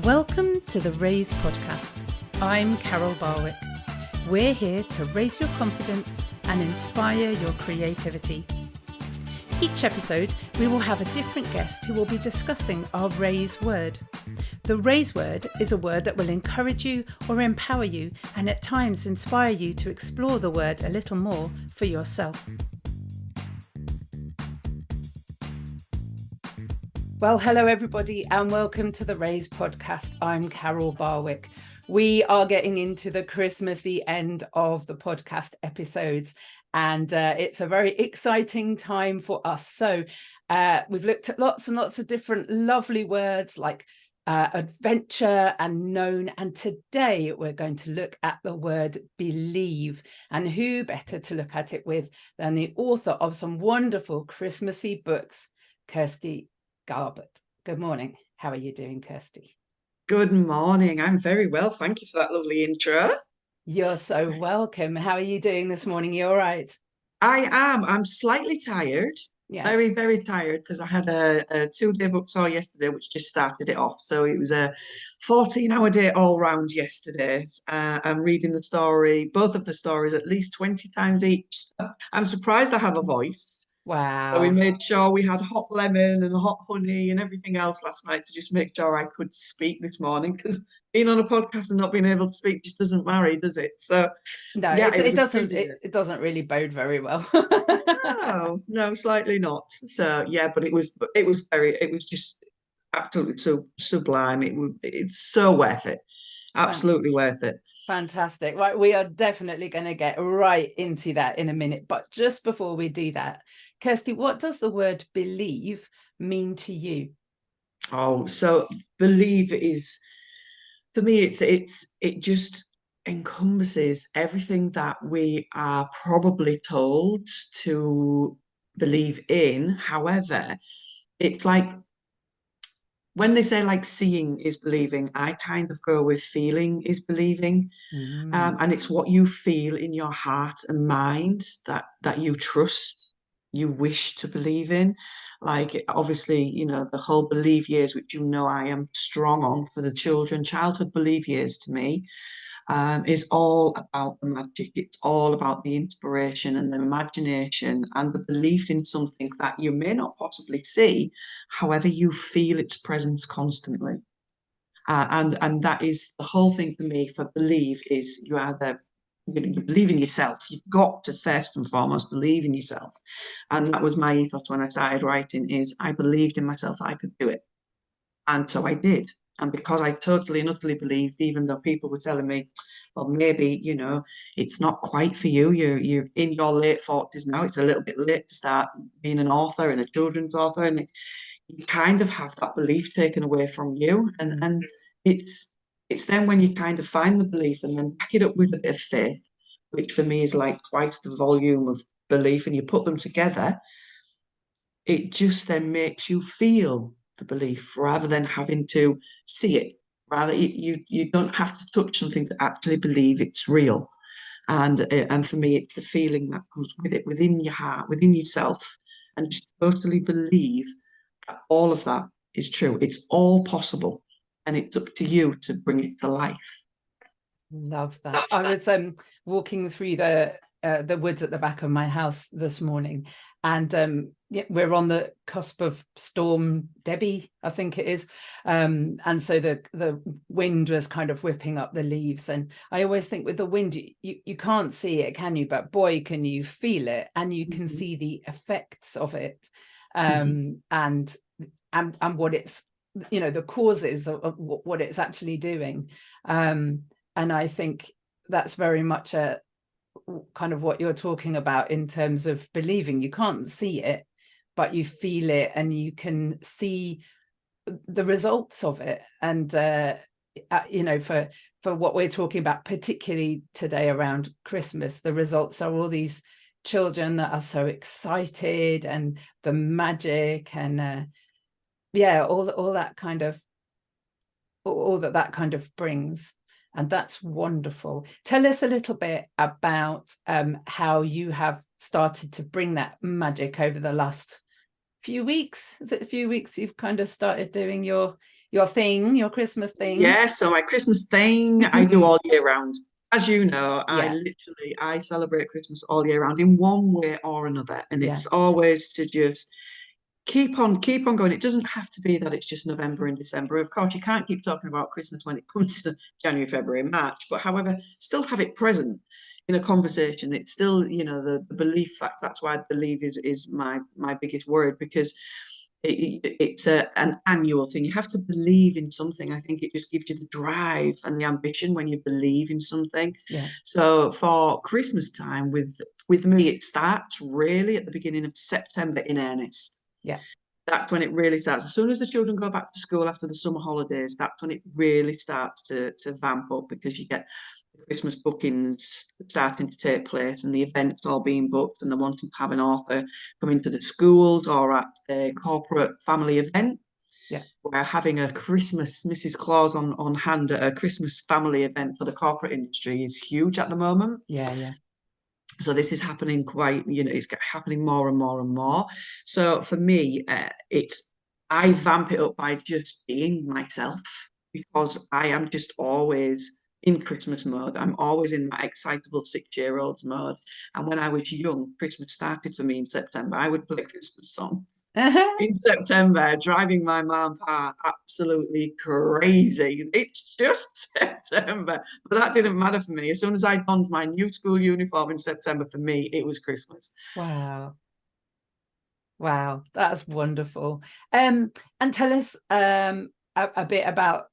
Welcome to the Raise podcast. I'm Carol Barwick. We're here to raise your confidence and inspire your creativity. Each episode, we will have a different guest who will be discussing our Raise word. The Raise word is a word that will encourage you or empower you and at times inspire you to explore the word a little more for yourself. Well, hello everybody and welcome to the Raise podcast. I'm Carol Barwick. We are getting into the Christmassy end of the podcast episodes and it's a very exciting time for us. So we've looked at lots and lots of different lovely words like adventure and known, and today we're going to look at the word believe, and who better to look at it with than the author of some wonderful Christmassy books, Kirsty-Louise Garbutt. Good morning. How are you doing, Kirsty? Good morning. I'm very well. Thank you for that lovely intro. You're so welcome. How are you doing this morning? You all right? I am. I'm slightly tired. Yeah. Very, very tired because I had a 2-day book tour yesterday, which just started it off. So it was a 14-hour day all round yesterday. I'm reading the story, both of the stories, at least 20 times each. I'm surprised I have a voice. Wow. So we made sure we had hot lemon and hot honey and everything else last night to just make sure I could speak this morning, because being on a podcast and not being able to speak just doesn't marry, does it? So no, yeah, it doesn't. It doesn't really bode very well. No, slightly not. So yeah, but it was just absolutely so sublime. It's so worth it. Absolutely worth it. Fantastic. Right, we are definitely going to get right into that in a minute. But just before we do that, Kirsty, what does the word believe mean to you? Oh, so believe is, for me, it just encompasses everything that we are probably told to believe in. However, it's like when they say like seeing is believing, I kind of go with feeling is believing. And it's what you feel in your heart and mind that you trust, you wish to believe in. Like obviously, the whole believe years, which I am strong on for the children. Childhood believe years to me is all about the magic. It's all about the inspiration and the imagination and the belief in something that you may not possibly see, however you feel its presence constantly. And that is the whole thing for me. For believe is you believe in yourself. You've got to first and foremost believe in yourself. And that was my ethos when I started writing, is I believed in myself that I could do it. And so I did. And because I totally and utterly believed, even though people were telling me, well, maybe, it's not quite for you. You're in your late 40s now. It's a little bit late to start being an author and a children's author. And you kind of have that belief taken away from you. And it's then when you kind of find the belief and then back it up with a bit of faith, which for me is like twice the volume of belief, and you put them together, it just then makes you feel the belief rather than having to see it. Rather, you don't have to touch something to actually believe it's real. And for me, it's the feeling that comes with it, within your heart, within yourself, and just totally believe that all of that is true. It's all possible, and it's up to you to bring it to life. Love that. I was walking through the woods at the back of my house this morning, and we're on the cusp of Storm Debbie, I think it is, and so the wind was kind of whipping up the leaves. And I always think with the wind, you can't see it, can you? But boy, can you feel it, and you can see the effects of it, and what it's, the causes of what it's actually doing. And I think that's very much a kind of what you're talking about in terms of believing. You can't see it, but you feel it and you can see the results of it. And, for what we're talking about, particularly today around Christmas, the results are all these children that are so excited, and the magic and, all that kind of brings. And that's wonderful. Tell us a little bit about how you have started to bring that magic over the last few weeks. Is it a few weeks you've kind of started doing your your Christmas thing. Yeah, so my Christmas thing I do all year round. As you know, Yeah, I celebrate Christmas all year round in one way or another. And yeah, it's always to just keep on going. It doesn't have to be that it's just November and December. Of course, you can't keep talking about Christmas when it comes to January, February, March. But however, still have it present in a conversation. It's still, the belief fact. That's why I believe is my biggest word, because it's an annual thing. You have to believe in something. I think it just gives you the drive and the ambition when you believe in something. yeah, So for Christmas time, with me, it starts really at the beginning of September in earnest. yeah, That's when it really starts. As soon as the children go back to school after the summer holidays, that's when it really starts to vamp up, because you get the Christmas bookings starting to take place and the events all being booked, and they're wanting to have an author come into the schools or at a corporate family event. yeah, We're having a Christmas Mrs. Claus on hand at a Christmas family event for the corporate industry is huge at the moment. yeah, yeah. So this is happening quite, it's happening more and more and more. So for me, I vamp it up by just being myself, because I am just always in Christmas mode. I'm always in that excitable 6-year-old's mode. And when I was young, Christmas started for me in September. I would play Christmas songs in September, driving my mum absolutely crazy. It's just September, but that didn't matter for me. As soon as I donned my new school uniform in September, for me, it was Christmas. Wow. Wow, that's wonderful. And tell us a bit about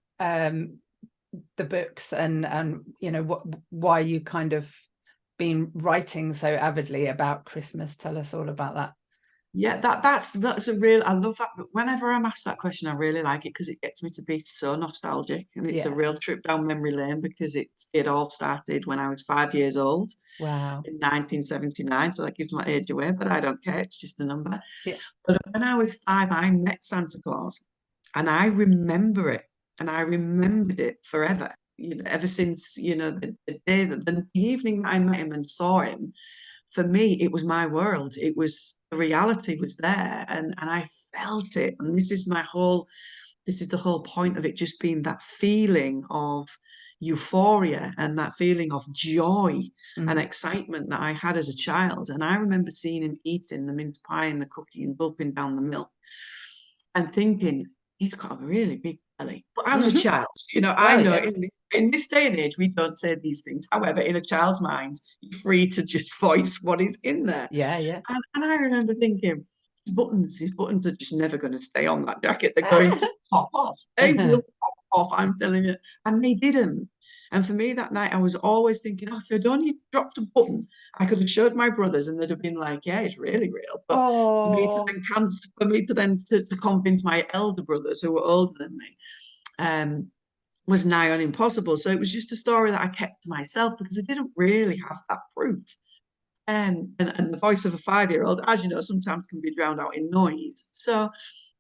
the books and why you kind of been writing so avidly about Christmas. Tell us all about that. Yeah, that's a real. I love that. But whenever I'm asked that question, I really like it because it gets me to be so nostalgic, and it's a Yeah. real trip down memory lane, because it all started when I was 5 years old Wow. in 1979. So that gives my age away, but I don't care. It's just a number. Yeah. But when I was 5, I met Santa Claus, and I remember it, and I remembered it forever. Ever since the day that the evening that I met him and saw him, for me, it was my world. It was the reality was there, and I felt it. And this is the whole point of it, just being that feeling of euphoria and that feeling of joy and Mm. excitement that I had as a child. And I remember seeing him eating the mince pie and the cookie and gulping down the milk and thinking, he's got a really big belly. But I was a child, I Well, know yeah. in this day and age, we don't say these things. However, in a child's mind, you're free to just voice what is in there. Yeah, yeah. And I remember thinking, his buttons are just never going to stay on that jacket. They're going to pop off. They will pop off, I'm telling you. And they didn't. And for me that night, I was always thinking, oh, if I'd only dropped a button, I could have showed my brothers and they'd have been like, yeah, it's really real. But Oh, for me to then to convince my elder brothers who were older than me, was nigh on impossible. So it was just a story that I kept to myself because I didn't really have that proof. And the voice of a 5-year-old, as you know, sometimes can be drowned out in noise. So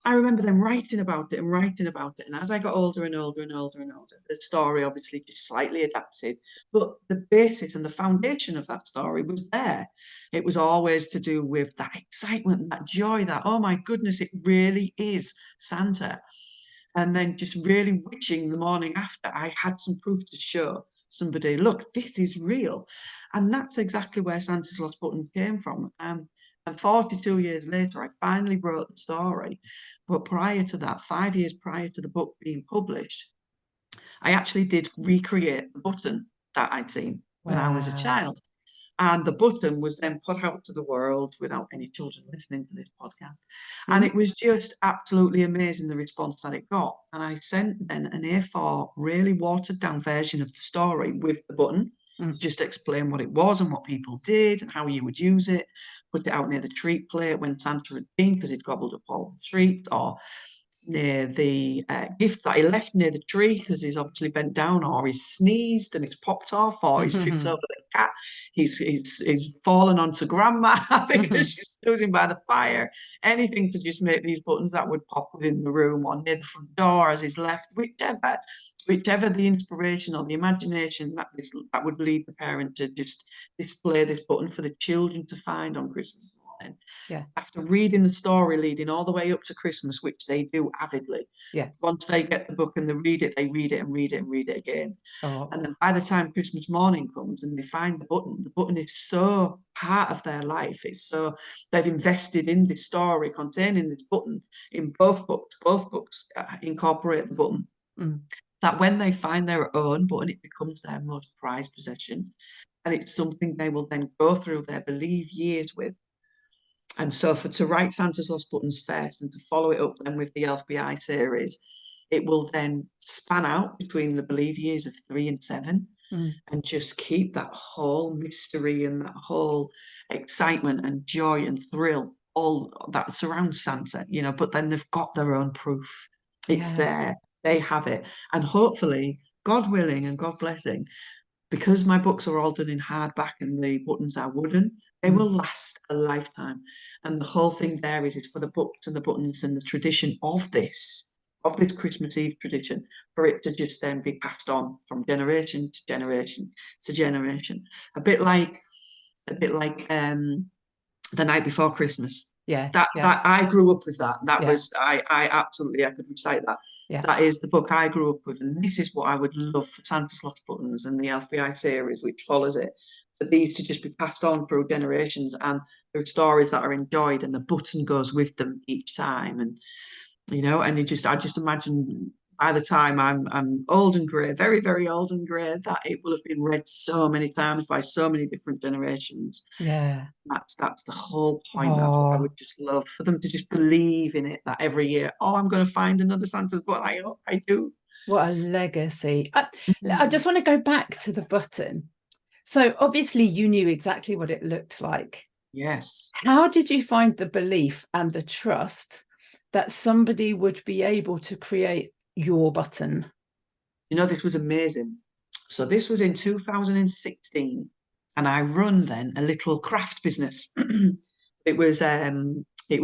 I remember them writing about it and writing about it. And as I got older and older and older and older, the story obviously just slightly adapted. But the basis and the foundation of that story was there. It was always to do with that excitement, that joy, that, oh my goodness, it really is Santa. And then just really wishing the morning after I had some proof to show somebody, look, this is real. And that's exactly where Santa's Lost Button came from. And 42 years later, I finally wrote the story. But prior to that, 5 years prior to the book being published, I actually did recreate the button that I'd seen when I was a wow. child. And the button was then put out to the world without any children listening to this podcast. And Mm. it was just absolutely amazing, the response that it got. And I sent then an A4, really watered down version of the story with the button to Mm. just explain what it was and what people did and how you would use it. Put it out near the treat plate when Santa had been, because he'd gobbled up all the treats, or near the gift that he left near the tree because he's obviously bent down, or he's sneezed and it's popped off, or he's tripped over the cat, he's fallen onto grandma because she's snoozing by the fire. Anything to just make these buttons that would pop within the room or near the front door as he's left, whichever the inspiration or the imagination that would lead the parent to just display this button for the children to find on Christmas morning. morning, Yeah. after reading the story leading all the way up to Christmas, which they do avidly. Yeah. Once they get the book and they read it and read it and read it again. Oh. And then by the time Christmas morning comes and they find the button is so part of their life. It's so, they've invested in this story containing this button in both books incorporate the button. That when they find their own button, it becomes their most prized possession. And it's something they will then go through their Believe years with. And so to write Santa's Lost Buttons first and to follow it up then with the LBI series, it will then span out between the Believe years of 3 and 7 and just keep that whole mystery and that whole excitement and joy and thrill all that surrounds Santa, you know, but then they've got their own proof. It's there. They have it. And hopefully, God willing and God blessing, because my books are all done in hardback and the buttons are wooden, they will last a lifetime. And the whole thing there is for the books and the buttons and the tradition of this Christmas Eve tradition, for it to just then be passed on from generation to generation to generation. A bit like the night before Christmas. That I grew up with that. That was I absolutely, I could recite that. That is the book I grew up with, and this is what I would love for Santa's Lost Buttons and the FBI series, which follows it, for these to just be passed on through generations, and there are stories that are enjoyed, and the button goes with them each time, and you know, and I just imagine by the time I'm old and grey, very, very old and grey, that it will have been read so many times by so many different generations. Yeah. That's the whole point. That's what I would just love, for them to just believe in it, that every year, I'm going to find another Santa's button. I hope I do. What a legacy. I just want to go back to the button. So obviously you knew exactly what it looked like. Yes. How did you find the belief and the trust that somebody would be able to create your button? You know, this was amazing. So this was in 2016, and I run then a little craft business. It was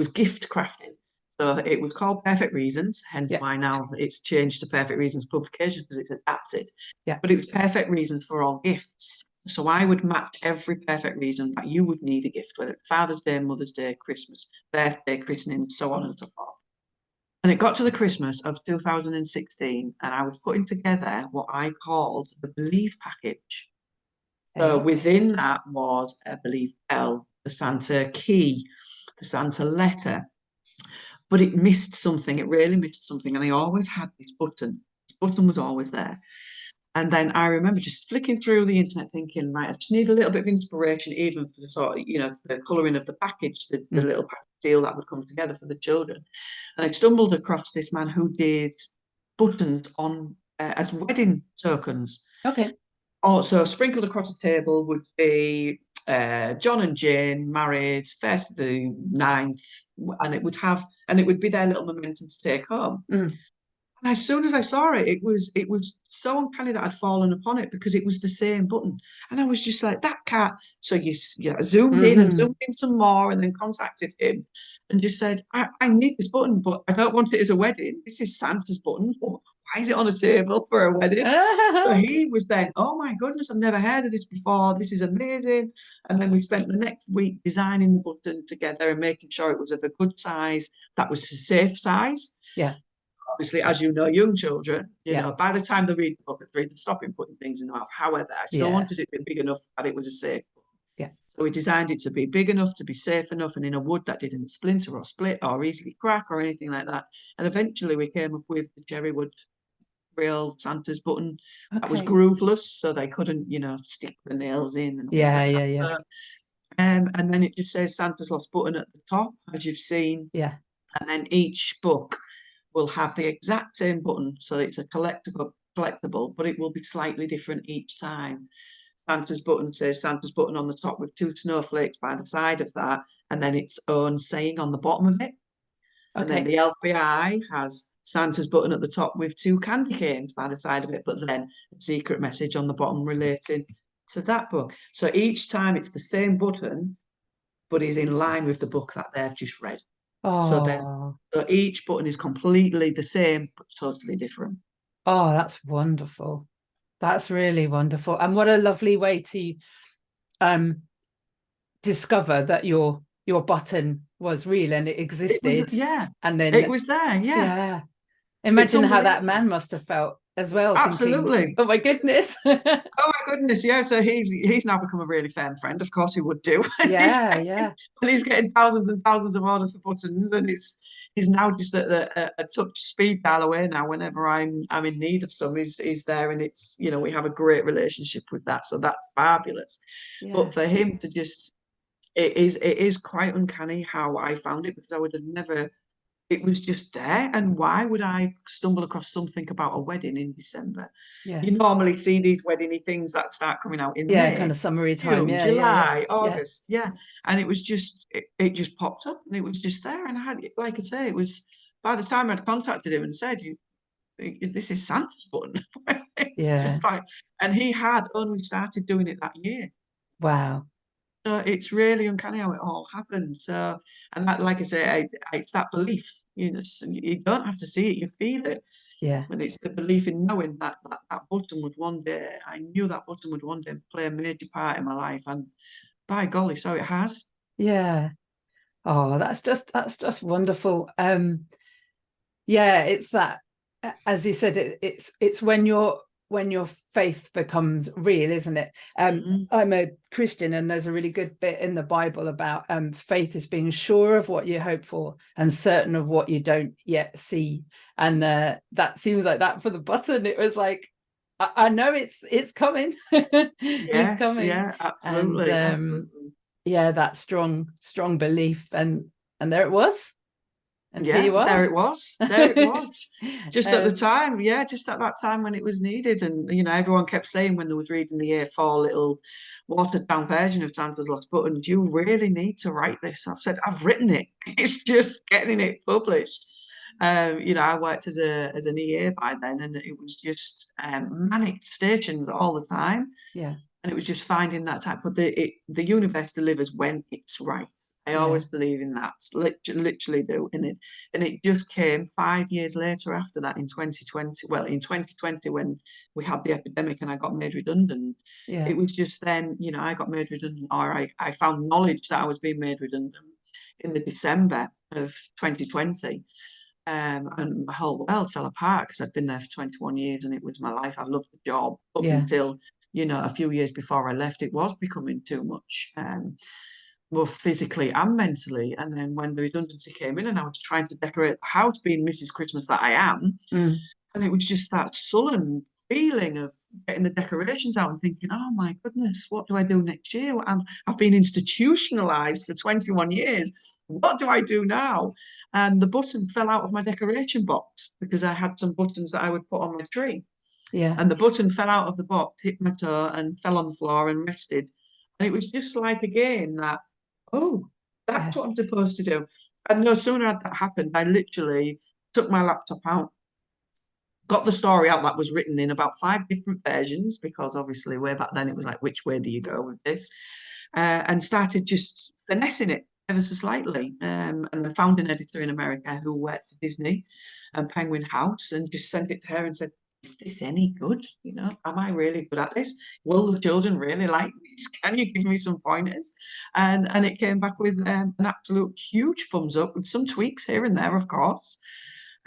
gift crafting. So it was called Perfect Reasons, hence why now it's changed to Perfect Reasons Publication, because it's adapted. But it was Perfect Reasons for all gifts. So I would match every perfect reason that you would need a gift, whether it's Father's Day, Mother's Day, Christmas, birthday, christening, so on and so forth. And it got to the Christmas of 2016, and I was putting together what I called the Believe package. So within that was a Believe bell, the Santa key, the Santa letter. But it missed something. It really missed something. And I always had this button. This button was always there. And then I remember just flicking through the internet thinking, right, I just need a little bit of inspiration, even for the sort of, you know, the colouring of the package, the little package deal that would come together for the children. And I stumbled across this man who did buttons on as wedding tokens. Okay. Also sprinkled across the table would be John and Jane married, first of the 9th, and it would be their little momentum to take home. And as soon as I saw it, it was so uncanny that I'd fallen upon it, because it was the same button. And I was just like, that cat. So you zoomed in and zoomed in some more, and then contacted him and just said, I need this button, but I don't want it as a wedding. This is Santa's button. Why is it on a table for a wedding? So he was then, oh my goodness, I've never heard of this before. This is amazing. And then we spent the next week designing the button together and making sure it was of a good size, that was a safe size. Yeah. Obviously, as you know, young children, you know, by the time they read the book at 3, they're stopping putting things in the mouth. However, I still wanted it to be big enough that it was a safe book. Yeah. So we designed it to be big enough, to be safe enough, and in a wood that didn't splinter or split or easily crack or anything like that. And eventually we came up with the cherry wood real Santa's button that was grooveless, so they couldn't, you know, stick the nails in and things like that. So, and then it just says Santa's Lost Button at the top, as you've seen. Yeah. And then each book will have the exact same button, so it's a collectible, but it will be slightly different each time. Santa's button says Santa's button on the top with 2 snowflakes by the side of that, and then its own saying on the bottom of it. And then the LBI has Santa's button at the top with 2 candy canes by the side of it, but then a secret message on the bottom relating to that book. So each time it's the same button, but is in line with the book that they've just read. So each button is completely the same, but totally different. Oh, that's wonderful. That's really wonderful. And what a lovely way to discover that your your button was real and it It was, existed. yeah, And it then, was there. Yeah, yeah, it's imagine how that unbelievable. man must have felt as well, thinking, Absolutely. oh my goodness. Oh my goodness, yeah. So he's now become a really firm friend. Of course, he would do. Yeah, yeah, And he's getting thousands and thousands of orders for buttons, and he's now just at a touch speed dial away now. Whenever I'm in need of some, he's there, and it's, you know, we have a great relationship with that, so that's fabulous. yeah, But for him to just, it is quite uncanny how I found it, because I would have never. It was just there, and why would I stumble across something about a wedding in December? yeah, You normally see these weddingy things that start coming out in yeah, kind May, of summary time. June, Yeah, yeah, yeah, July, yeah, August, yeah. And it was just, it just popped up, and it was just there. And I had, like I say, it was, by the time I'd contacted him and said, this is Santa's button. It's yeah. just like, and he had only started doing it that year. Wow. So it's really uncanny how it all happened. So, and that, like I say, it's that belief. You know, you don't have to see it; you feel it, Yeah, and it's the belief in knowing that button would one day. I knew that button would one day play a major part in my life, and by golly, so it has. yeah. Oh, that's just wonderful. Yeah, it's that, as you said, it's when your faith becomes real, isn't it? Mhm. I'm a Christian, and there's a really good bit in the Bible about faith is being sure of what you hope for and certain of what you don't yet see. And that seems like that for the button. It was like, I know it's coming. He's Yes, coming. yeah, And absolutely, absolutely. yeah, that strong belief, and there it was. And here Yeah, you there are. it was. There it was. Just at the um, time, yeah, just at that time when it was needed. And, you know, everyone kept saying when they was reading the A4 little watered down version of Santa's Lost Buttons, you really need to write this. I've said, I've written it. It's just getting it published. You know, I worked as an EA by then, and it was just manic stations all the time. yeah, And it was just finding that type. But the universe delivers when it's right. I yeah, always believe in that. Literally do. And it just came 5 years later after that, in 2020. Well, in 2020, when we had the epidemic and I got made redundant, yeah, it was just then, you know, I got made redundant, or I found knowledge that I was being made redundant in the December of 2020. And my whole world fell apart, because I'd been there for 21 years and it was my life. I loved the job up yeah, until, you know, a few years before I left. It was becoming too much, both physically and mentally. And then when the redundancy came in and I was trying to decorate the house, being Mrs. Christmas that I am, mm, and it was just that sullen feeling of getting the decorations out and thinking, oh my goodness, what do I do next year? I've been institutionalized for 21 years. What do I do now? And the button fell out of my decoration box, because I had some buttons that I would put on my tree. yeah, And the button fell out of the box, hit my toe, and fell on the floor and rested. And it was just like, again, that, oh, yeah, that's what I'm supposed to do. And no sooner had that happened, I literally took my laptop out, got the story out that was written in about 5 different versions, because obviously way back then it was like, which way do you go with this? And started just finessing it ever so slightly. And I found an editor in America who worked for Disney and Penguin House, and just sent it to her and said, is this any good? You know, am I really good at this? Will the children really like this? Can you give me some pointers? And it came back with an absolute huge thumbs up, with some tweaks here and there, of course.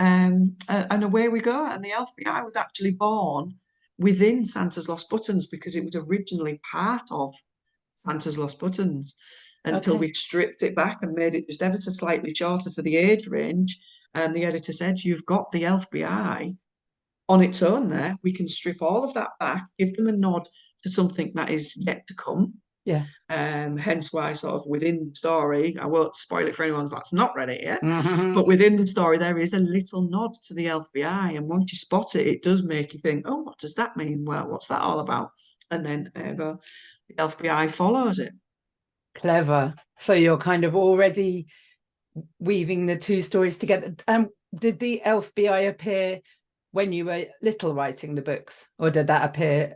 And away we go. And the LFBI was actually born within Santa's Lost Buttons, because it was originally part of Santa's Lost Buttons, until okay, we stripped it back and made it just ever so slightly shorter for the age range. And the editor said, you've got the LFBI on its own there. We can strip all of that back, give them a nod to something that is yet to come. yeah. Hence why, sort of within the story, I won't spoil it for anyone that's not read it yet, Mhm. but within the story there is a little nod to the LFBI, and once you spot it, it does make you think, oh, what does that mean? Well, what's that all about? And then the LFBI follows it. Clever. So you're kind of already weaving the two stories together. Did the LFBI appear when you were little writing the books, or did that appear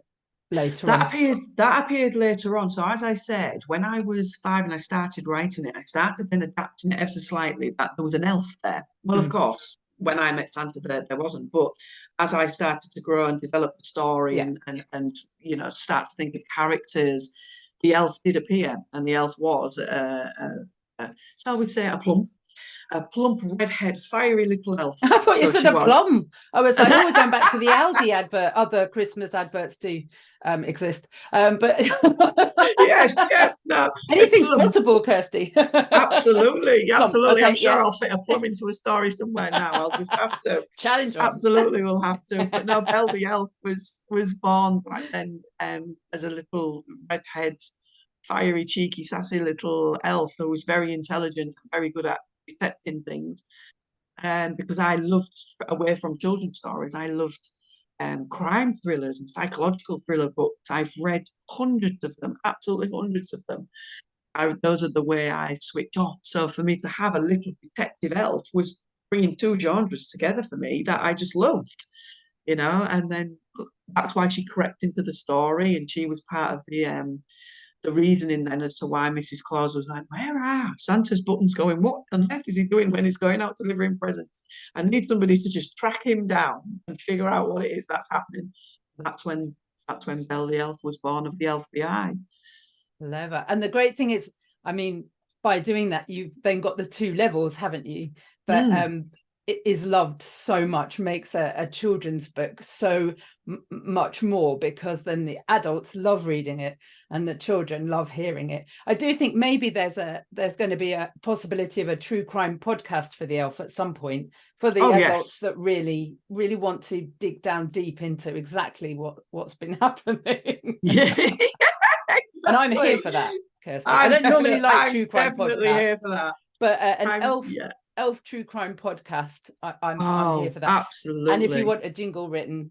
later That on? appeared that appeared later on. So as I said, when I was 5 and I started writing it, I started then adapting it ever so slightly, that there was an elf there. Well, of Mm, course, when I met Santa, there wasn't. But as I started to grow and develop the story, yeah, and you know, start to think of characters, the elf did appear, and the elf was shall we say, a plump redhead, fiery little elf. I thought you So said she a was. plum. I was like, oh, we're going back to the Aldi advert. Other Christmas adverts do exist. But Yes, no, a anything's plum. possible, Kirsty. Absolutely, Plum. absolutely. I'm Okay, sure yeah. I'll fit a plum into a story somewhere now. I'll just have to. Challenge on. Absolutely, we'll have to. But no, Belle the elf was born back then as a little redhead, fiery, cheeky, sassy little elf who was very intelligent, very good at detecting things. Because I loved, away from children's stories, I loved crime thrillers and psychological thriller books. I've read hundreds of them, absolutely hundreds of them. Those are the way I switch off. So for me to have a little detective elf was bringing two genres together for me that I just loved, and then that's why she crept into the story, and she was part of the reasoning then as to why Mrs. Claus was like, where are Santa's buttons going? What on earth is he doing when he's going out delivering presents? I need somebody to just track him down and figure out what it is that's happening. That's when Belle the elf was born, of the elf behind. Clever. And the great thing is, I mean, by doing that, you've then got the two levels, haven't you? That it is loved so much, makes a children's book so much more, because then the adults love reading it and the children love hearing it. I do think maybe there's going to be a possibility of a true crime podcast for the elf at some point, for the adults that really want to dig down deep into exactly what's been happening. Yeah. Exactly. And I'm here for that, Kirsty. I don't normally like true crime definitely podcasts, here for that. but an elf true crime podcast, I'm here for that. Absolutely. And if you want a jingle written,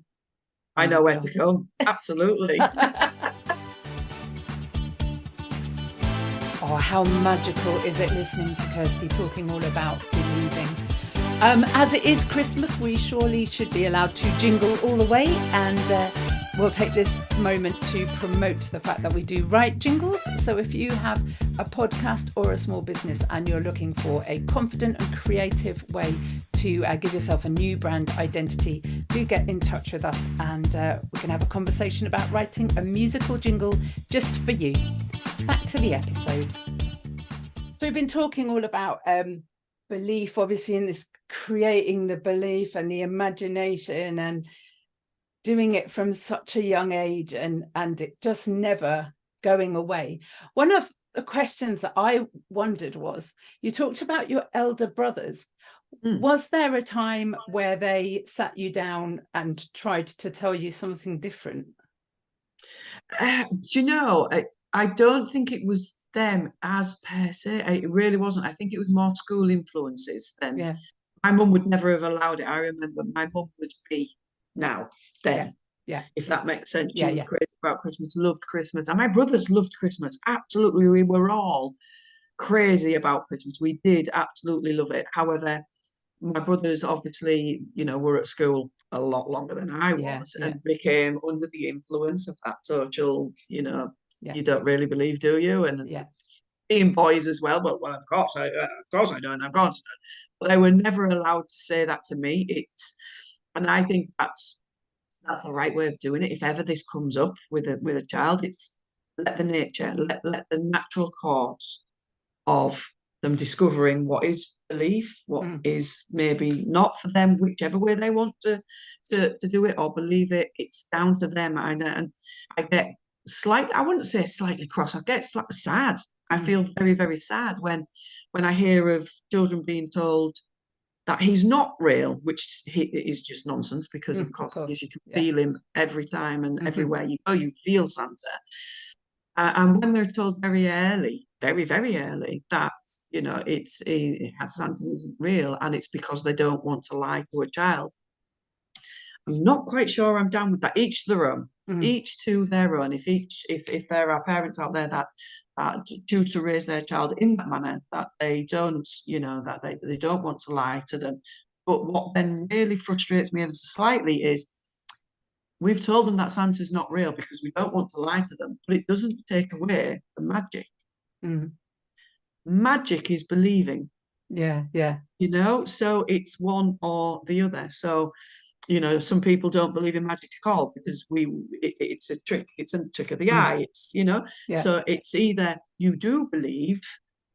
I know where to come. Absolutely. Oh, how magical is it listening to Kirsty talking all about believing. As it is Christmas, we surely should be allowed to jingle all the way, and we'll take this moment to promote the fact that we do write jingles. So if you have a podcast or a small business and you're looking for a confident and creative way to give yourself a new brand identity, do get in touch with us, and we can have a conversation about writing a musical jingle just for you. Back to the episode. So we've been talking all about belief, obviously, in this creating the belief and the imagination and doing it from such a young age, and it just never going away. One of the questions that I wondered was, you talked about your elder brothers. Was there a time where they sat you down and tried to tell you something different? Do you know, I don't think it was them as per se. It really wasn't. I think it was more school influences than. Yeah. My mum would never have allowed it. I remember my mum was me now, then. Yeah. If that makes sense. Yeah, She was crazy about Christmas, loved Christmas. And my brothers loved Christmas. Absolutely. We were all crazy about Christmas. We did absolutely love it. However, my brothers obviously, were at school a lot longer than I was, and became under the influence of that social, you don't really believe, do you? And being boys as well, but well, of course I don't, of course I don't. But they were never allowed to say that to me. And I think that's the right way of doing it. If ever this comes up with a child, it's let the natural course of them discovering what is belief, what is maybe not for them, whichever way they want to do it or believe it. It's down to them. And I get I wouldn't say slightly cross. I get sad. I feel very, very sad when I hear of children being told that he's not real, which is just nonsense, because of course you can feel him every time, and everywhere you go, you feel Santa. And when they're told very early, very, very early, that, Santa isn't real, and it's because they don't want to lie to a child. I'm not quite sure I'm down with that. Each to their own. Each to their own. If there are parents out there that choose to raise their child in that manner, that they don't, that they don't want to lie to them. But what then really frustrates me ever so slightly is we've told them that Santa's not real because we don't want to lie to them, but it doesn't take away the magic. Magic is believing. Yeah. So it's one or the other. So some people don't believe in magic at all because it's a trick. It's a trick of the eye. It's, so it's either you do believe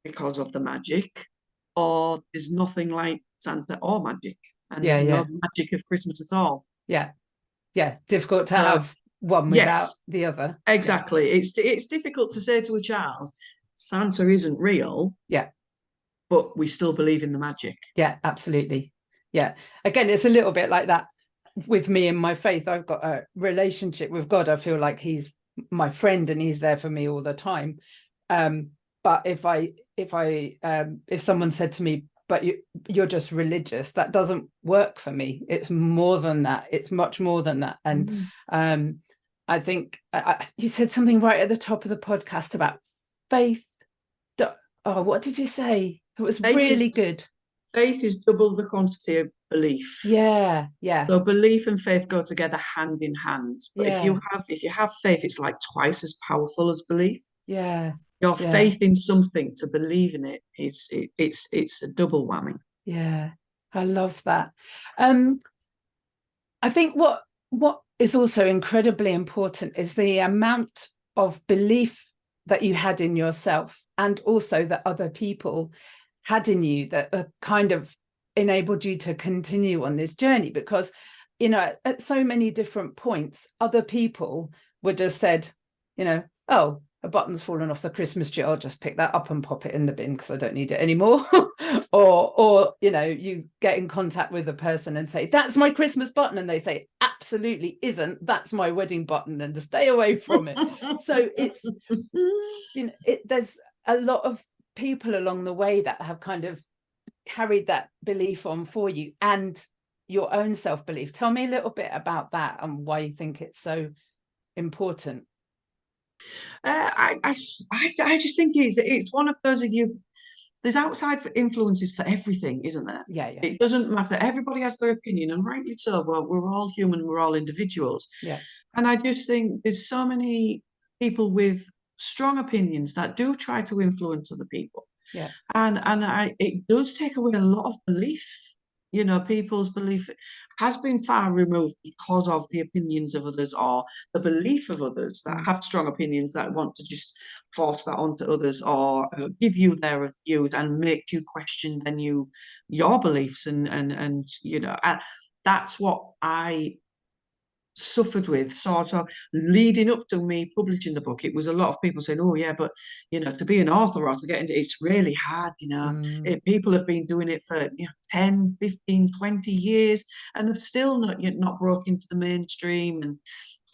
because of the magic, or there's nothing like Santa or magic, and Yeah, there's no yeah, magic of Christmas at all. yeah, yeah. Difficult to So have one without yes, the other. Yeah, exactly. It's difficult to say to a child, Santa isn't real, yeah, but we still believe in the magic. yeah, absolutely. Yeah. Again, it's a little bit like that with me and my faith. I've got a relationship with God. I feel like he's my friend and he's there for me all the time. But if someone said to me, but you're just religious, that doesn't work for me. It's more than that. It's much more than that. And I think you said something right at the top of the podcast about faith. Oh, what did you say? It was Faith is really good. faith is double the quantity of belief. Yeah, yeah, So belief and faith go together hand in hand. But yeah, if you have faith, it's like twice as powerful as belief. yeah, Your yeah, faith in something to believe in it is it's a double whammy. yeah. I love that. I think what is also incredibly important is the amount of belief that you had in yourself and also that other people had in you that kind of enabled you to continue on this journey, because at so many different points other people would have said, oh, a button's fallen off the Christmas tree, I'll just pick that up and pop it in the bin because I don't need it anymore. or you get in contact with a person and say, that's my Christmas button, and they say, absolutely isn't, that's my wedding button, and to stay away from it. So it's there's a lot of people along the way that have kind of carried that belief on for you and your own self-belief. Tell me a little bit about that and why you think it's so important. I just think it's one of those there's outside influences for everything, isn't there? Yeah, yeah, It doesn't matter. Everybody has their opinion, and rightly so. Well, we're all human, we're all individuals. yeah, And I just think there's so many people with strong opinions that do try to influence other people. yeah. And it does take away a lot of belief. People's belief has been far removed because of the opinions of others or the belief of others that have strong opinions that want to just force that onto others or give you their views and make you question your beliefs and that's what I suffered with sort of leading up to me publishing the book. It was a lot of people saying, oh yeah, but to be an author or to get into it's really hard. People have been doing it for 10, 15, 20 years and they've still not broke into the mainstream. And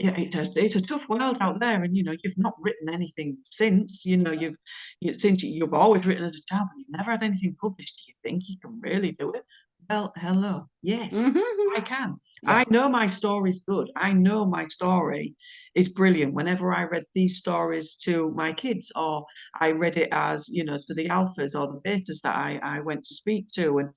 it's a tough world out there, and you've not written anything since. You've always written as a child, but you've never had anything published. Do you think you can really do it? Well, hello, yes, I can. Yeah. I know my story's good. I know my story is brilliant. Whenever I read these stories to my kids, or I read it as to the alphas or the betas that I went to speak to, and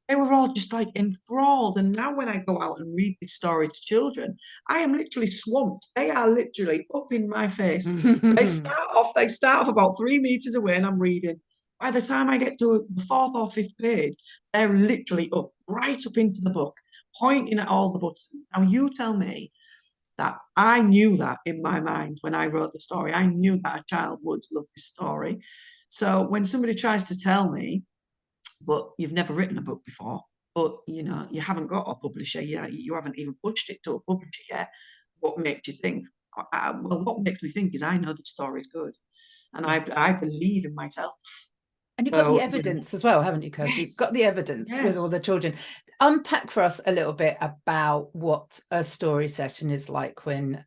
they were all just like enthralled. And now when I go out and read this story to children, I am literally swamped. They are literally up in my face. They start off about 3 meters away and I'm reading. By the time I get to the fourth or fifth page, they're literally up, right up into the book, pointing at all the buttons. Now you tell me that I knew that in my mind when I wrote the story. I knew that a child would love this story. So when somebody tries to tell me, but you've never written a book before, but you haven't got a publisher yet, you haven't even pushed it to a publisher yet, what makes you think? Well, what makes me think is I know the story's good, and I believe in myself. And you've got the So evidence as well, haven't you, Kirsty? You've got the yes, evidence with all the yes. children. Unpack for us a little bit about what a story session is like when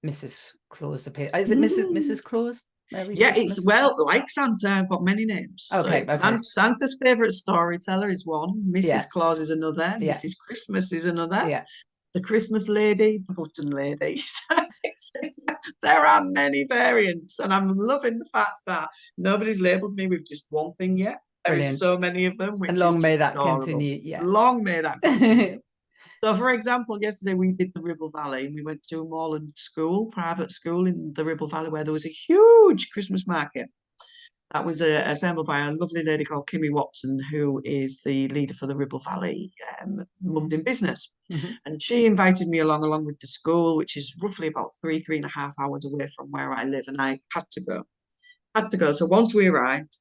Mrs. Claus appears. Is it Mrs. Claus? Merry Yeah, Christmas. it's well like Santa. I've got many names. So Okay, it's okay. Santa's favorite storyteller is one. Mrs. Yeah, Claus is another. yeah, Mrs. Christmas is another. yeah. The Christmas lady, the button lady. There are many variants, and I'm loving the fact that nobody's labelled me with just one thing yet. There is Brilliant. so many of them, And which is long may just that adorable. continue. Yeah. Long may that continue. So, for example, yesterday we did the Ribble Valley, and we went to a Moreland school, private school in the Ribble Valley, where there was a huge Christmas market. That was assembled by a lovely lady called Kimmy Watson, who is the leader for the Ribble Valley Mums in Business. And she invited me along with the school, which is roughly about 3.5 hours away from where I live. And I had to go. So once we arrived,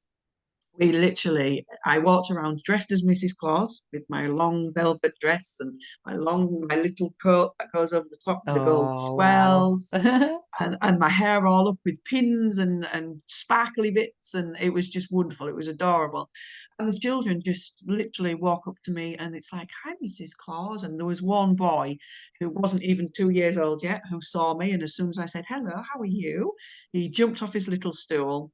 I walked around dressed as Mrs. Claus with my long velvet dress and my little coat that goes over the top with the gold Oh, wow. swells, and my hair all up with pins and sparkly bits, and it was just wonderful. It was adorable. And the children just literally walk up to me and it's like, "Hi, Mrs. Claus." And there was one boy who wasn't even 2 years old yet who saw me. And as soon as I said, "Hello, how are you?" he jumped off his little stool,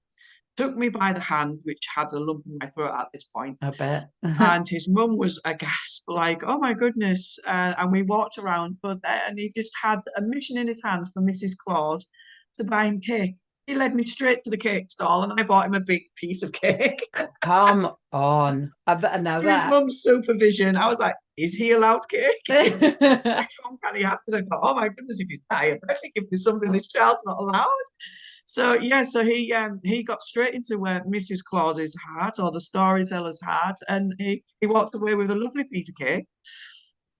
took me by the hand, which had a lump in my throat at this point, I bet. and his mum was aghast, like, "Oh my goodness!" And we walked around, and he just had a mission in his hand for Mrs. Claus to buy him cake. He led me straight to the cake stall, and I bought him a big piece of cake. Come on. Now To his that. mum's supervision, I was like, "Is he allowed cake? Which one can he have?" Because I thought, "Oh my goodness, if he's diabetic, if there's something this child's not allowed." So yeah, so he got straight into Mrs. Claus's heart, or the storyteller's heart, and he walked away with a lovely piece of cake,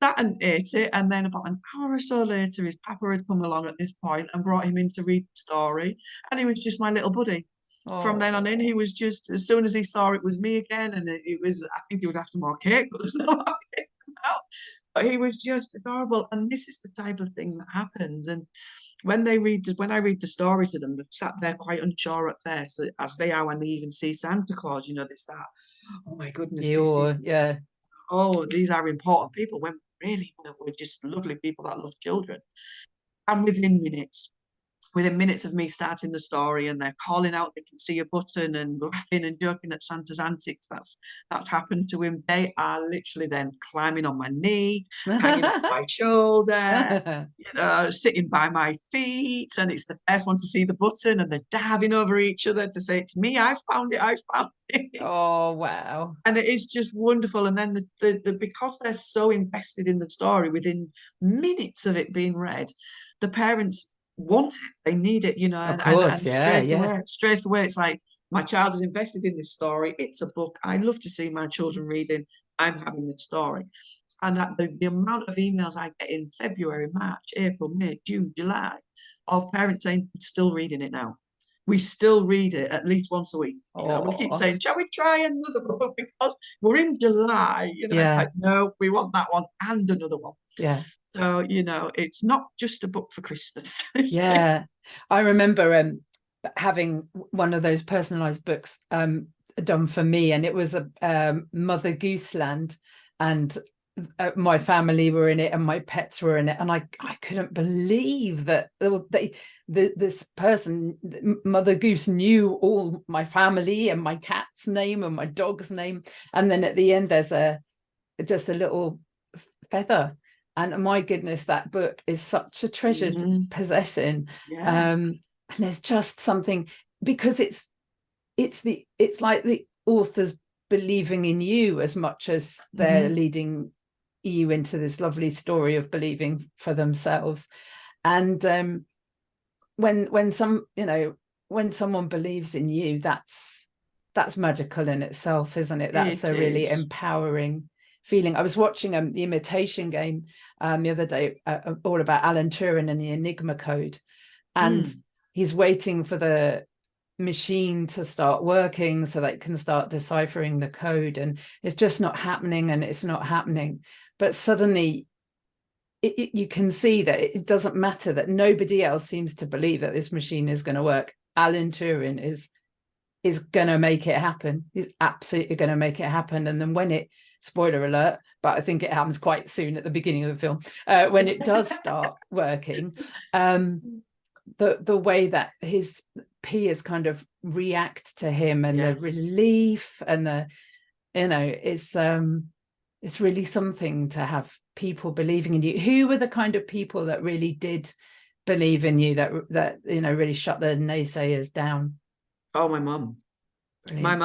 sat and ate it, and then about an hour or so later, his papa had come along at this point and brought him in to read the story, and he was just my little buddy. From then on in, he Oh, was just, as soon as he saw it was me again, and it was, I think he would have some more cake, but there's no more cake now. But he was just adorable, and this is the type of thing that happens. And when I read the story to them, they've sat there quite unsure at first, as they are when they even see Santa Claus. They start, "Oh my goodness, yeah. these are important people," when really we're just lovely people that love children. And within minutes of me starting the story, and they're calling out, they can see a button and laughing and joking at Santa's antics that's happened to him. They are literally then climbing on my knee, hanging off my shoulder, sitting by my feet, and it's the first one to see the button, and they're dabbing over each other to say, "It's me, I found it, I found it." Oh, wow. And it is just wonderful. And then because they're so invested in the story, within minutes of it being read, the parents want it, they need it, Of and course, yeah, yeah. straight away, it's like, my child is invested in this story. It's a book I love to see my children reading. I'm having this story. And the amount of emails I get in February, March, April, May, June, July, of parents saying, "We're still reading it now. We still read it at least once a week." We keep Oh, saying, "Shall we try another book?" Because we're in July, it's yeah, like, "No, we want that one and another one." yeah, So, it's not just a book for Christmas, is it? yeah. I remember having one of those personalized books done for me, and it was a Mother Goose Land, and my family were in it and my pets were in it, and I couldn't believe that this person, Mother Goose, knew all my family and my cat's name and my dog's name, and then at the end there's just a little feather. And my goodness, that book is such a treasured possession. Yeah. And there's just something, because it's like the authors believing in you as much as they're leading you into this lovely story of believing for themselves. And when someone believes in you, that's magical in itself, isn't it? That's It a really is. empowering feeling. I was watching The Imitation Game the other day, all about Alan Turing and the Enigma code, and he's waiting for the machine to start working so that it can start deciphering the code, and it's just not happening, and it's not happening. But suddenly you can see that it doesn't matter, that nobody else seems to believe that this machine is going to work. Alan Turing is going to make it happen. He's absolutely going to make it happen. And then when it, spoiler alert, but I think it happens quite soon at the beginning of the film, when it does start working, the way that his peers kind of react to him, and the relief, and the it's really something to have people believing in you. Who were the kind of people that really did believe in you, that really shut the naysayers down? Oh, my mum. Brilliant.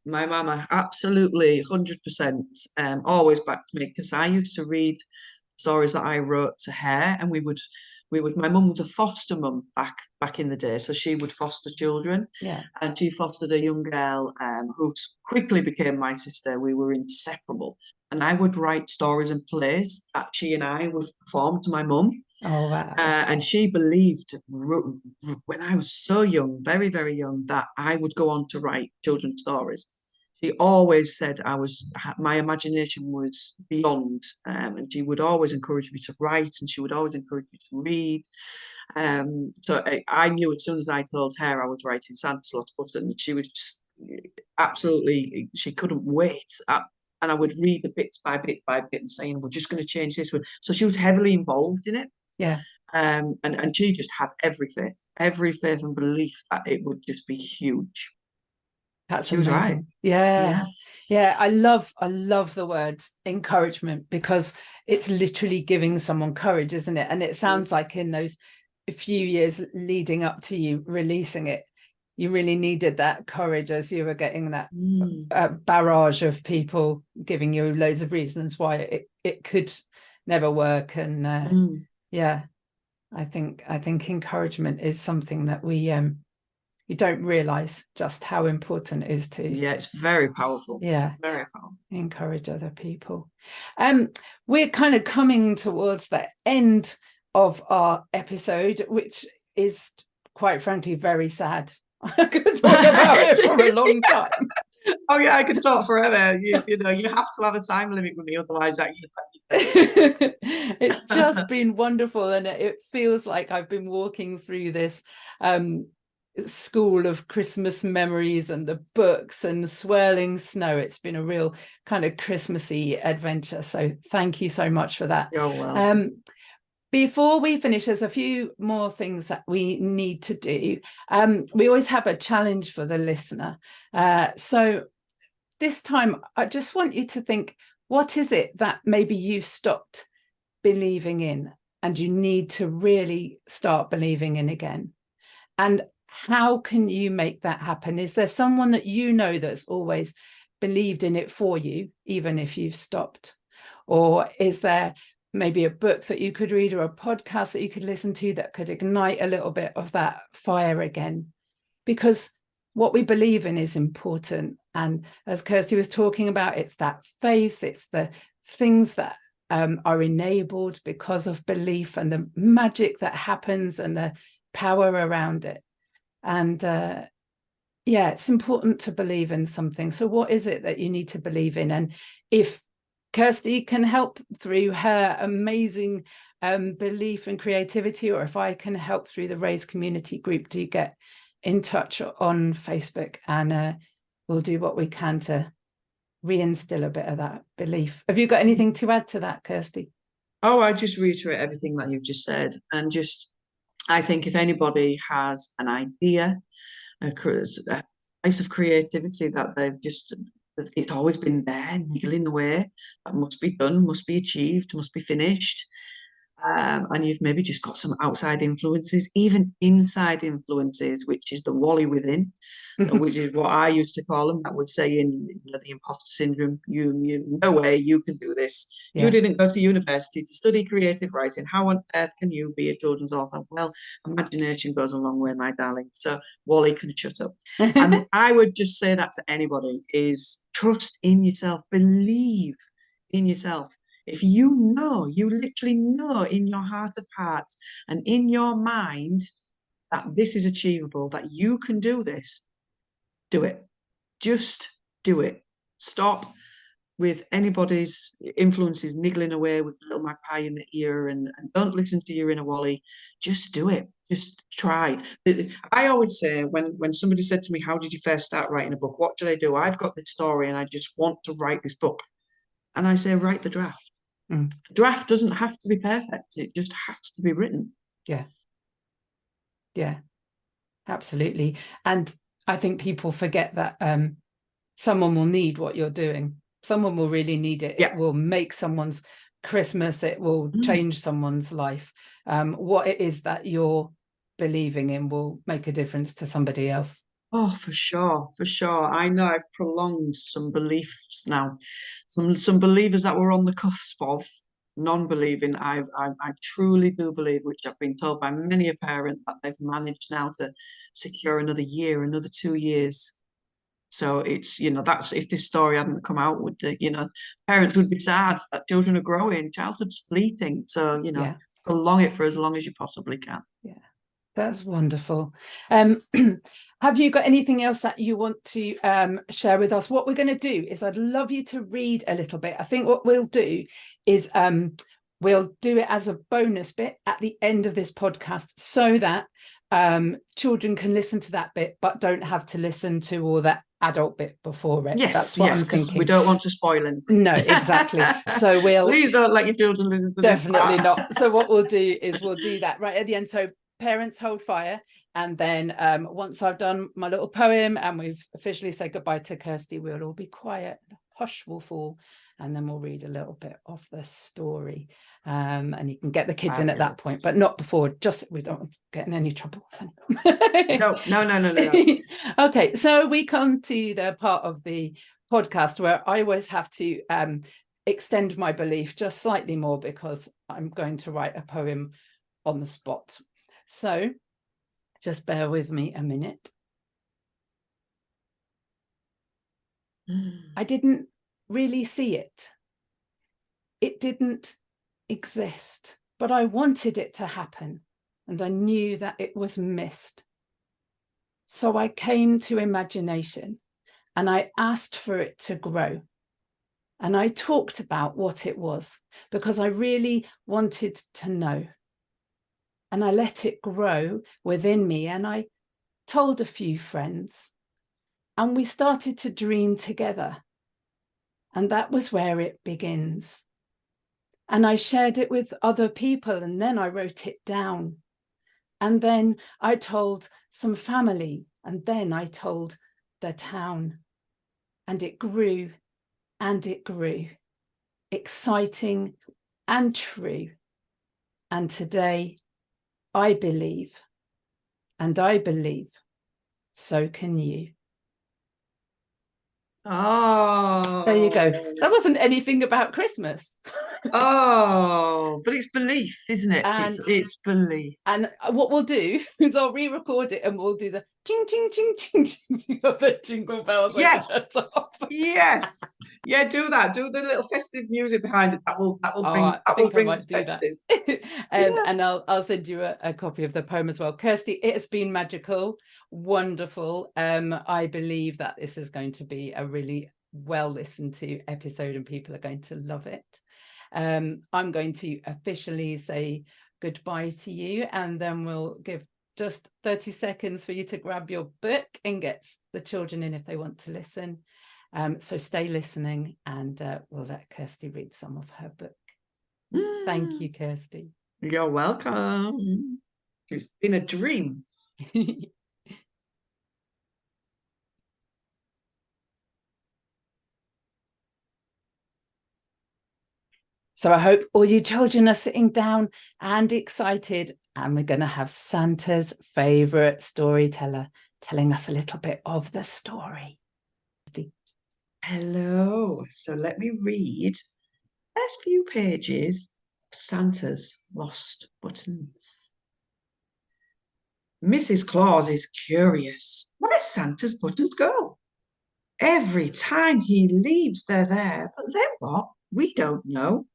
My mama, absolutely 100%, always backed me, because I used to read stories that I wrote to her, and my mum was a foster mum back in the day, so she would foster children, Yeah. and she fostered a young girl who quickly became my sister. We were inseparable, and I would write stories and plays that she and I would perform to my mum. Oh, wow. And she believed, when I was so young, very, very young, that I would go on to write children's stories. She always said my imagination was beyond, and she would always encourage me to write, and she would always encourage me to read. So I knew as soon as I told her I was writing Santa Slot Button, she was just absolutely, she couldn't wait. And I would read the bits by bit by bit and saying, we're just going to change this one. So she was heavily involved in it. Yeah. And she just had every faith and belief that it would just be huge. That's She was right. amazing. Yeah. Yeah. I love the word encouragement, because it's literally giving someone courage, isn't it? And it sounds like in those few years leading up to you releasing it, you really needed that courage as you were getting that barrage of people giving you loads of reasons why it could never work. And yeah, I think encouragement is something that we you don't realize just how important it is to. Yeah, it's very powerful. Yeah, very powerful. Encourage other people. We're kind of coming towards the end of our episode, which is quite frankly very sad. I could talk about it for a long time. Oh yeah, I could talk forever. You know, you have to have a time limit with me, otherwise it's just been wonderful, and it feels like I've been walking through this school of Christmas memories and the books and swirling snow. It's been a real kind of Christmassy adventure. So thank you so much for that. You're welcome. Before we finish, there's a few more things that we need to do. We always have a challenge for the listener. So this time, I just want you to think, what is it that maybe you've stopped believing in and you need to really start believing in again? And how can you make that happen? Is there someone that you know that's always believed in it for you, even if you've stopped? Or is there maybe a book that you could read or a podcast that you could listen to that could ignite a little bit of that fire again? Because what we believe in is important. And as Kirsty was talking about, it's that faith, it's the things that are enabled because of belief and the magic that happens and the power around it. And it's important to believe in something. So what is it that you need to believe in? And if Kirsty can help through her amazing belief and creativity, or if I can help through the Raise community group, do get in touch on Facebook, and we'll do what we can to reinstill a bit of that belief. Have you got anything to add to that, Kirsty? Oh, I just reiterate everything that you've just said. And I think if anybody has an idea, a place of creativity that it's always been there, niggling away, that must be done, must be achieved, must be finished. And you've maybe just got some outside influences, even inside influences, which is the Wally within, which is what I used to call them. That would say the imposter syndrome. You no way you can do this. Yeah. You didn't go to university to study creative writing. How on earth can you be a children's author? Well, imagination goes a long way, my darling. So Wally can shut up. And I would just say that to anybody: is trust in yourself, believe in yourself. If you literally know in your heart of hearts and in your mind that this is achievable, that you can do this, do it. Just do it. Stop with anybody's influences niggling away with a little magpie in the ear, and don't listen to your inner Wally. Just do it. Just try. I always say, when somebody said to me, how did you first start writing a book? What should I do? I've got this story and I just want to write this book. And I say, write the draft. The draft doesn't have to be perfect. It just has to be written. Yeah, absolutely. And I think people forget that someone will need what you're doing. Someone will really need it. It will make someone's Christmas. It will change someone's life. What it is that you're believing in will make a difference to somebody else. Oh, for sure, for sure. I know I've prolonged some beliefs now. Some believers that were on the cusp of non-believing. I truly do believe, which I've been told by many a parent, that they've managed now to secure another year, another 2 years. So it's, that's, if this story hadn't come out, parents would be sad that children are growing, childhood's fleeting. So, prolong it for as long as you possibly can. Yeah. That's wonderful. Have you got anything else that you want to share with us? What we're going to do is I'd love you to read a little bit. I think what we'll do is we'll do it as a bonus bit at the end of this podcast so that children can listen to that bit, but don't have to listen to all that adult bit before it. Yes, That's what I'm because we thinking. don't want to spoil anything. No, exactly. So we'll Please don't let your children listen to definitely this. not. So what we'll do is we'll do that right at the end. So parents hold fire. And then once I've done my little poem and we've officially said goodbye to Kirsty, we'll all be quiet. Hush will fall. And then we'll read a little bit of the story. And you can get the kids in at that point, but not before. Just we don't want to get in any trouble. No. Okay, so we come to the part of the podcast where I always have to extend my belief just slightly more because I'm going to write a poem on the spot. So just bear with me a minute. I didn't really see it. It didn't exist, but I wanted it to happen, and I knew that it was missed. So I came to imagination, and I asked for it to grow. And I talked about what it was, because I really wanted to know. And I let it grow within me, and I told a few friends, and we started to dream together. And that was where it begins. And I shared it with other people, and then I wrote it down. And then I told some family, and then I told the town. And it grew, and it grew, exciting and true. And today I believe, and I believe, so can you. Oh, there you go. That wasn't anything about Christmas. Oh, but it's belief, isn't it? And it's belief. And what we'll do is I'll re-record it and we'll do the ching ching ching ching ching of the jingle bells. Yes, yes, yeah. Do that. Do the little festive music behind it. That will bring. I think I might do festive. that. And I'll send you a copy of the poem as well. Kirsty, it has been magical, wonderful. I believe that this is going to be a really well listened to episode, and people are going to love it. I'm going to officially say goodbye to you, and then we'll give just 30 seconds for you to grab your book and get the children in if they want to listen. So stay listening, and we'll let Kirsty read some of her book. Thank you, Kirsty. You're welcome. It's been a dream. So I hope all you children are sitting down and excited, and we're going to have Santa's favourite storyteller telling us a little bit of the story. Hello. So let me read the first few pages of Santa's Lost Buttons. Mrs. Claus is curious. Where Santa's buttons go? Every time he leaves, they're there. But then what? We don't know.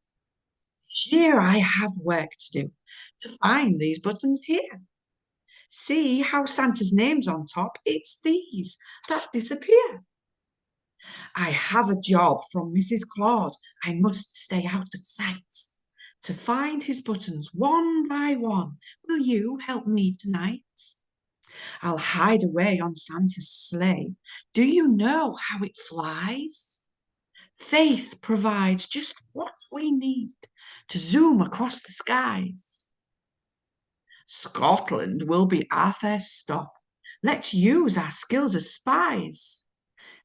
This year I have work to do to find these buttons here. See how Santa's name's on top? It's these that disappear. I have a job from Mrs. Claus. I must stay out of sight. To find his buttons one by one, will you help me tonight? I'll hide away on Santa's sleigh. Do you know how it flies? Faith provides just what we need to zoom across the skies. Scotland will be our first stop. Let's use our skills as spies.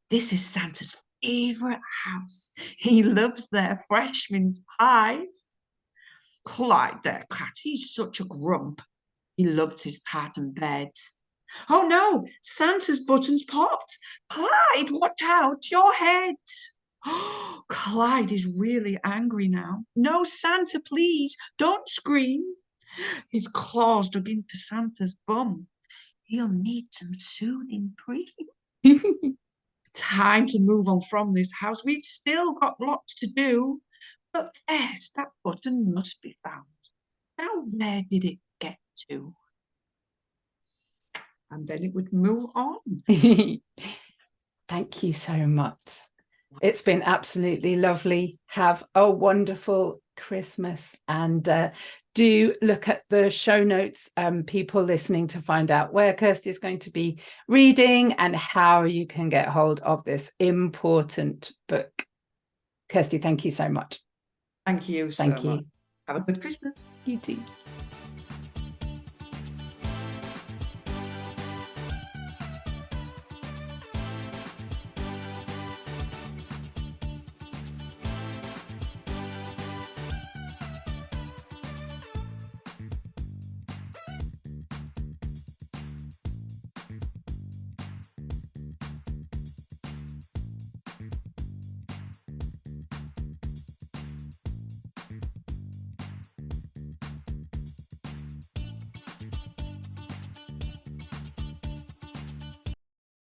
This is Santa's favourite house. He loves their fresh mince pies. Clyde, their cat, he's such a grump. He loved his tartan bed. Oh no, Santa's buttons popped. Clyde, watch out, your head. Oh, Clyde is really angry now. No, Santa, please, don't scream. His claws dug into Santa's bum. He'll need some soothing cream. Time to move on from this house. We've still got lots to do. But first, that button must be found. Now, where did it get to? and then it would move on. Thank you so much. It's been absolutely lovely. Have a wonderful Christmas, and do look at the show notes, people listening, to find out where Kirsty is going to be reading and how you can get hold of this important book. Kirsty, thank you so much. Thank you so Thank much. you. Have a good Christmas. You too.